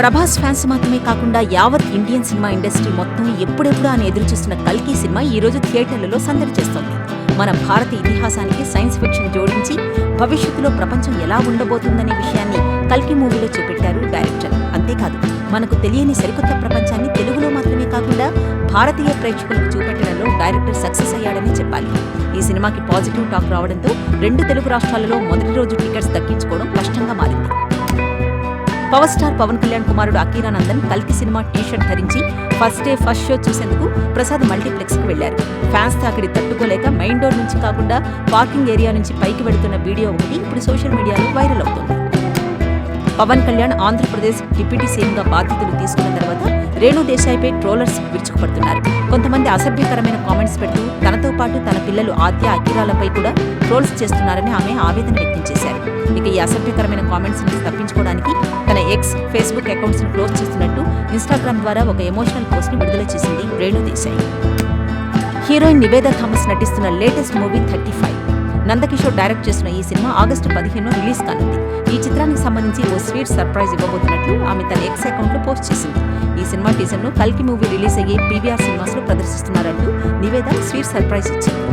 Prabhas fans మాత్రమే కాకుండా యావత్ ఇండియన్ సినిమా ఇండస్ట్రీ మొత్తం ఎప్పుడెప్పుడు అని ఎదురుచూస్తున్న కల్కి సినిమా ఈ రోజు థియేటర్లలో సందడి చేస్తోంది. మన భారత ఇతిహాసానికి సైన్స్ ఫిక్షన్ జోడించి భవిష్యత్తులో ప్రపంచం ఎలా ఉండబోతుందనే విషయాన్ని కల్కి మూవీలో చూపెట్టారు డైరెక్టర్. అంతేకాదు, మనకు తెలియని సరికొత్త ప్రపంచాన్ని తెలుగులో మాత్రమే కాకుండా భారతీయ ప్రేక్షకులకు చూపెట్టడంలో డైరెక్టర్ సక్సెస్ అయ్యాడని చెప్పాలి. ఈ సినిమాకి పాజిటివ్ టాక్ రావడంతో 2 తెలుగు రాష్ట్రాలలో మొదటి రోజు టికెట్స్ దక్కించుకోవడం కష్టంగా మారింది. పవర్ స్టార్ పవన్ కళ్యాణ్ కుమారుడు అకీరా నందన్ కల్కి సినిమా టీ-షర్ట్ ధరించి ఫస్ట్ డే ఫస్ట్ షో చూసేందుకు ప్రసాద్ మల్టీప్లెక్స్ కు వెళ్లారు. ఫ్యాన్స్ తాకిడి తట్టుకోలేక మెయిన్ డోర్ నుంచి కాకుండా పార్కింగ్ ఏరియా నుంచి పైకి వెళుతున్న వీడియో ఒకటి ఇప్పుడు సోషల్ మీడియాలో వైరల్ అవుతోంది. పవన్ కళ్యాణ్ ఆంధ్రప్రదేశ్ డిప్యూటీ సీఎంగా బాధ్యతలు తీసుకున్న తర్వాత రేణు దేశాయ్పై ట్రోలర్స్ విరుచుకుపడుతున్నారు. కొంతమంది అసభ్యకరమైన కామెంట్స్ పెడుతూ తనతో పాటు తన పిల్లలు ఆద్య, అకీరాలపై కూడా ట్రోల్స్ చేస్తున్నారని ఆమె ఆవేదన వ్యక్తం చేశారు. ఇక ఈ అసభ్యకరమైన కామెంట్స్ నుంచి తప్పించుకోవడానికి తన ఎక్స్, ఫేస్బుక్ అకౌంట్స్ ను క్లోజ్ చేస్తున్నట్టు ఇన్స్టాగ్రామ్ ద్వారా ఒక ఎమోషనల్ పోస్ట్ ని విడుదల చేసింది రేణు దేశాయ్. హీరోయిన్ నివేదా థామస్ నటిస్తున్న లేటెస్ట్ మూవీ 35. నందకిషోర్ డైరెక్ట్ చేస్తున్న ఈ సినిమా ఆగస్టు 15 రిలీజ్ కానుంది. ఈ చిత్రానికి సంబంధించి ఓ స్వీట్ సర్ప్రైజ్ ఇవ్వబోతున్నట్లు ఆమె తన ఎక్స్ అకౌంట్ లో పోస్ట్ చేసింది. ఈ సినిమా టీజర్ ను కల్కి మూవీ రిలీజ్ అయ్యే పీవీఆర్ సినిమాస్ లో ప్రదర్శిస్తున్నారంటూ నివేదా స్వీట్ సర్ప్రైజ్ ఇచ్చింది.